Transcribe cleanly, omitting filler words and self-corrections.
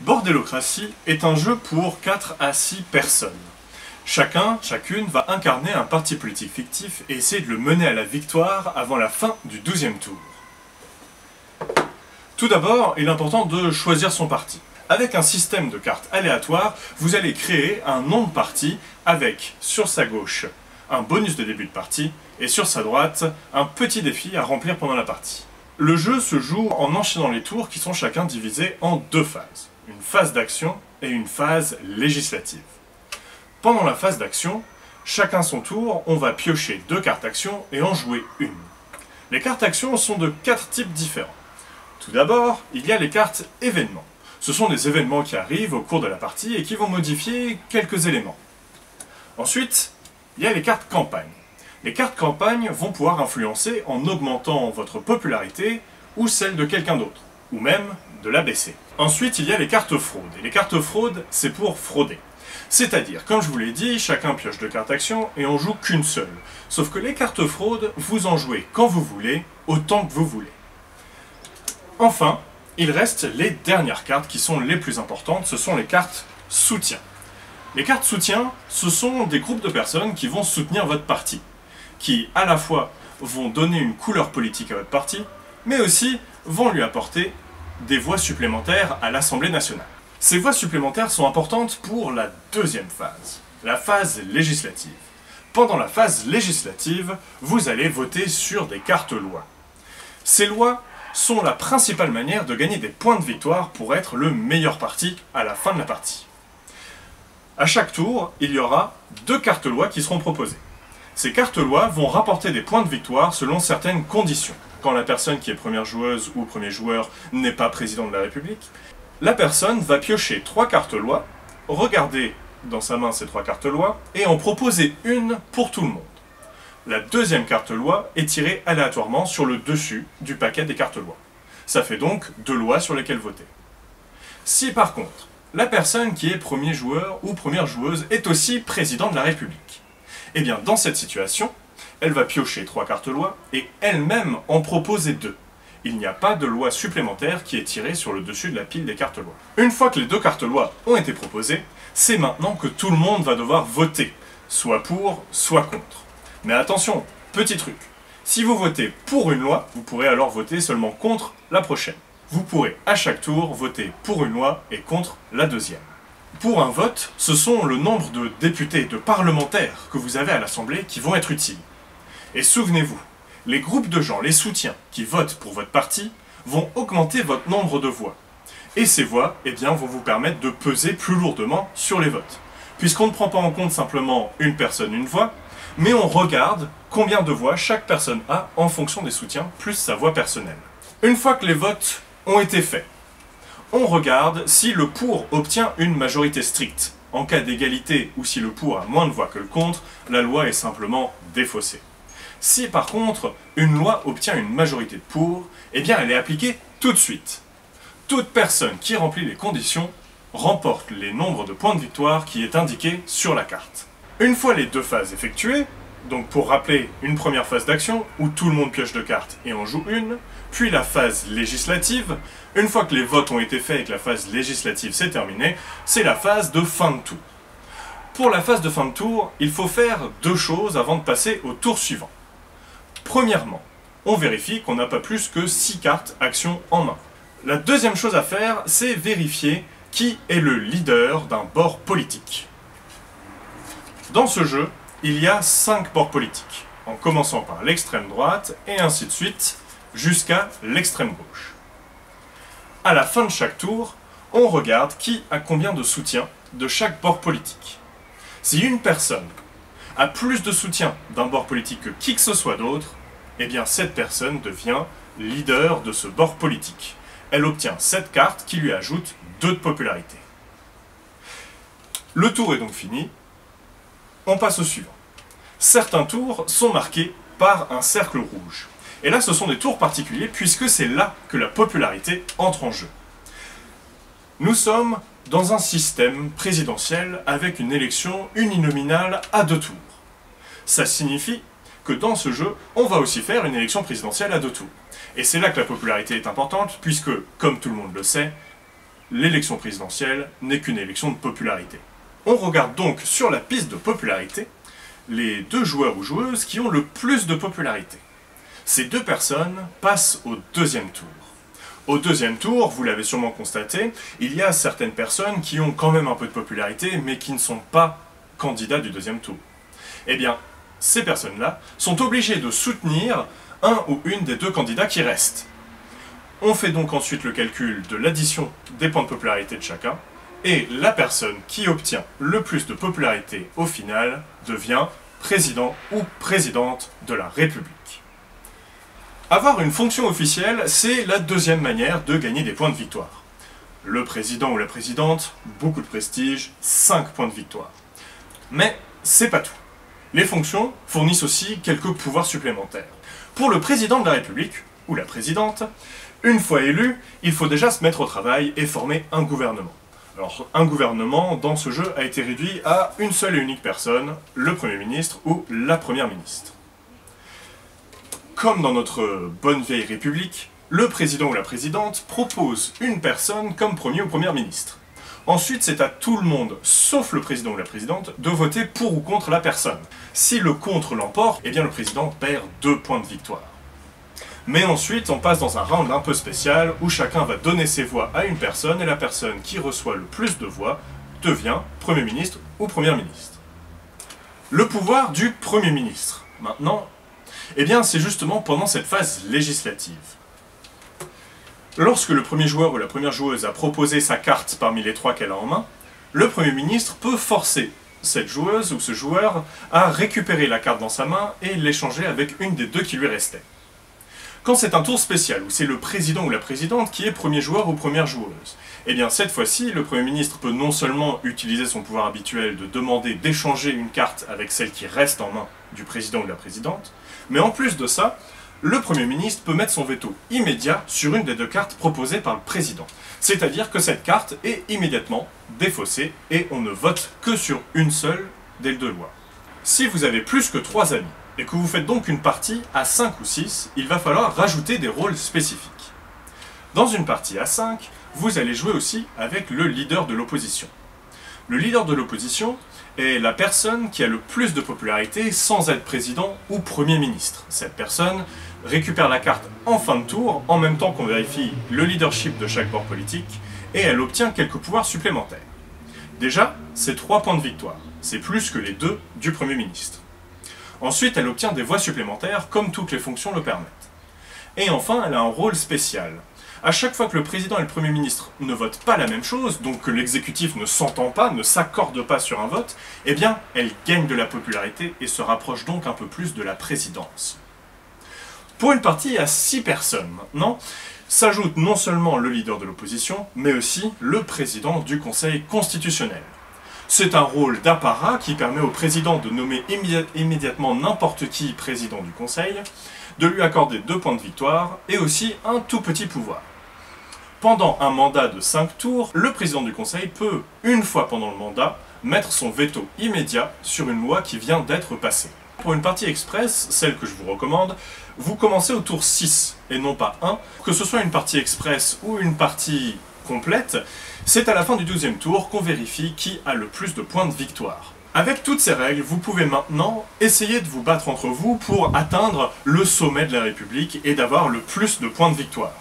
Bordellocratie est un jeu pour 4 à 6 personnes. Chacune va incarner un parti politique fictif et essayer de le mener à la victoire avant la fin du 12e tour. Tout d'abord, il est important de choisir son parti. Avec un système de cartes aléatoires, vous allez créer un nom de parti avec, sur sa gauche, un bonus de début de partie et sur sa droite, un petit défi à remplir pendant la partie. Le jeu se joue en enchaînant les tours qui sont chacun divisés en 2 phases. Une phase d'action et une phase législative. Pendant la phase d'action, chacun son tour, on va piocher 2 cartes action et en jouer une. Les cartes action sont de 4 types différents. Tout d'abord, il y a les cartes événements. Ce sont des événements qui arrivent au cours de la partie et qui vont modifier quelques éléments. Ensuite, il y a les cartes campagne. Les cartes campagne vont pouvoir influencer en augmentant votre popularité ou celle de quelqu'un d'autre, ou même de la baisser. Ensuite, il y a les cartes fraude. Et les cartes fraude, c'est pour frauder. C'est-à-dire, comme je vous l'ai dit, chacun pioche 2 cartes action et on joue qu'une seule. Sauf que les cartes fraude, vous en jouez quand vous voulez, autant que vous voulez. Enfin, il reste les dernières cartes qui sont les plus importantes, ce sont les cartes soutien. Les cartes soutien, ce sont des groupes de personnes qui vont soutenir votre parti, qui à la fois vont donner une couleur politique à votre parti, mais aussi vont lui apporter des voix supplémentaires à l'Assemblée nationale. Ces voix supplémentaires sont importantes pour la deuxième phase, la phase législative. Pendant la phase législative, vous allez voter sur des cartes lois. Ces lois sont la principale manière de gagner des points de victoire pour être le meilleur parti à la fin de la partie. À chaque tour, il y aura 2 cartes lois qui seront proposées. Ces cartes lois vont rapporter des points de victoire selon certaines conditions. Quand la personne qui est première joueuse ou premier joueur n'est pas président de la République, la personne va piocher 3 cartes lois, regarder dans sa main ces 3 cartes lois et en proposer une pour tout le monde. La deuxième carte loi est tirée aléatoirement sur le dessus du paquet des cartes lois. Ça fait donc 2 lois sur lesquelles voter. Si par contre, la personne qui est premier joueur ou première joueuse est aussi président de la République, eh bien dans cette situation, elle va piocher 3 cartes loi et elle-même en proposer 2. Il n'y a pas de loi supplémentaire qui est tirée sur le dessus de la pile des cartes loi. Une fois que les 2 cartes loi ont été proposées, c'est maintenant que tout le monde va devoir voter, soit pour, soit contre. Mais attention, petit truc, si vous votez pour une loi, vous pourrez alors voter seulement contre la prochaine. Vous pourrez à chaque tour voter pour une loi et contre la deuxième. Pour un vote, ce sont le nombre de députés, de parlementaires que vous avez à l'Assemblée qui vont être utiles. Et souvenez-vous, les groupes de gens, les soutiens qui votent pour votre parti vont augmenter votre nombre de voix. Et ces voix, eh bien, vont vous permettre de peser plus lourdement sur les votes. Puisqu'on ne prend pas en compte simplement une personne, une voix, mais on regarde combien de voix chaque personne a en fonction des soutiens, plus sa voix personnelle. Une fois que les votes ont été faits, on regarde si le pour obtient une majorité stricte. En cas d'égalité ou si le pour a moins de voix que le contre, la loi est simplement défaussée. Si par contre, une loi obtient une majorité de pour, eh bien elle est appliquée tout de suite. Toute personne qui remplit les conditions remporte les nombres de points de victoire qui est indiqué sur la carte. Une fois les 2 phases effectuées, donc pour rappeler une première phase d'action où tout le monde pioche 2 cartes et en joue une, puis la phase législative, une fois que les votes ont été faits et que la phase législative s'est terminée, c'est la phase de fin de tour. Pour la phase de fin de tour, il faut faire 2 choses avant de passer au tour suivant. Premièrement, on vérifie qu'on n'a pas plus que 6 cartes action en main. La deuxième chose à faire, c'est vérifier qui est le leader d'un bord politique. Dans ce jeu, il y a 5 bords politiques, en commençant par l'extrême droite et ainsi de suite jusqu'à l'extrême gauche. À la fin de chaque tour, on regarde qui a combien de soutien de chaque bord politique. Si une personne a plus de soutien d'un bord politique que qui que ce soit d'autre, eh bien cette personne devient leader de ce bord politique. Elle obtient 7 cartes qui lui ajoutent 2 de popularité. Le tour est donc fini. On passe au suivant. Certains tours sont marqués par un cercle rouge. Et là, ce sont des tours particuliers puisque c'est là que la popularité entre en jeu. Nous sommes dans un système présidentiel avec une élection uninominale à 2 tours. Ça signifie que dans ce jeu, on va aussi faire une élection présidentielle à 2 tours. Et c'est là que la popularité est importante puisque, comme tout le monde le sait, l'élection présidentielle n'est qu'une élection de popularité. On regarde donc sur la piste de popularité les deux joueurs ou joueuses qui ont le plus de popularité. Ces deux personnes passent au deuxième tour. Au deuxième tour, vous l'avez sûrement constaté, il y a certaines personnes qui ont quand même un peu de popularité, mais qui ne sont pas candidats du deuxième tour. Eh bien, ces personnes-là sont obligées de soutenir un ou une des deux candidats qui restent. On fait donc ensuite le calcul de l'addition des points de popularité de chacun, et la personne qui obtient le plus de popularité au final devient président ou présidente de la République. Avoir une fonction officielle, c'est la deuxième manière de gagner des points de victoire. Le président ou la présidente, beaucoup de prestige, 5 points de victoire. Mais c'est pas tout. Les fonctions fournissent aussi quelques pouvoirs supplémentaires. Pour le président de la République, ou la présidente, une fois élu, il faut déjà se mettre au travail et former un gouvernement. Alors, un gouvernement, dans ce jeu, a été réduit à une seule et unique personne, le Premier ministre ou la Première ministre. Comme dans notre bonne vieille République, le président ou la présidente propose une personne comme premier ou première ministre. Ensuite, c'est à tout le monde, sauf le président ou la présidente, de voter pour ou contre la personne. Si le contre l'emporte, eh bien le président perd 2 points de victoire. Mais ensuite, on passe dans un round un peu spécial où chacun va donner ses voix à une personne et la personne qui reçoit le plus de voix devient Premier ministre ou Première ministre. Le pouvoir du Premier ministre. Maintenant, eh bien, c'est justement pendant cette phase législative. Lorsque le premier joueur ou la première joueuse a proposé sa carte parmi les 3 qu'elle a en main, le Premier ministre peut forcer cette joueuse ou ce joueur à récupérer la carte dans sa main et l'échanger avec une des 2 qui lui restaient. Quand c'est un tour spécial, où c'est le président ou la présidente qui est premier joueur ou première joueuse, eh bien cette fois-ci, le Premier ministre peut non seulement utiliser son pouvoir habituel de demander d'échanger une carte avec celle qui reste en main du président ou de la présidente, mais en plus de ça, le Premier ministre peut mettre son veto immédiat sur une des 2 cartes proposées par le président. C'est-à-dire que cette carte est immédiatement défaussée et on ne vote que sur une seule des 2 lois. Si vous avez plus que 3 amis, et que vous faites donc une partie à 5 ou 6, il va falloir rajouter des rôles spécifiques. Dans une partie à 5, vous allez jouer aussi avec le leader de l'opposition. Le leader de l'opposition est la personne qui a le plus de popularité sans être président ou Premier ministre. Cette personne récupère la carte en fin de tour, en même temps qu'on vérifie le leadership de chaque bord politique, et elle obtient quelques pouvoirs supplémentaires. Déjà, c'est 3 points de victoire. C'est plus que les 2 du Premier ministre. Ensuite, elle obtient des voix supplémentaires, comme toutes les fonctions le permettent. Et enfin, elle a un rôle spécial. À chaque fois que le président et le Premier ministre ne votent pas la même chose, donc que l'exécutif ne s'entend pas, ne s'accorde pas sur un vote, eh bien, elle gagne de la popularité et se rapproche donc un peu plus de la présidence. Pour une partie à 6 personnes maintenant, s'ajoute non seulement le leader de l'opposition, mais aussi le président du Conseil constitutionnel. C'est un rôle d'apparat qui permet au président de nommer immédiatement n'importe qui président du Conseil, de lui accorder 2 points de victoire et aussi un tout petit pouvoir. Pendant un mandat de 5 tours, le président du Conseil peut, une fois pendant le mandat, mettre son veto immédiat sur une loi qui vient d'être passée. Pour une partie express, celle que je vous recommande, vous commencez au tour 6 et non pas 1. Que ce soit une partie express ou une partie complète, c'est à la fin du 12e tour qu'on vérifie qui a le plus de points de victoire. Avec toutes ces règles, vous pouvez maintenant essayer de vous battre entre vous pour atteindre le sommet de la République et d'avoir le plus de points de victoire.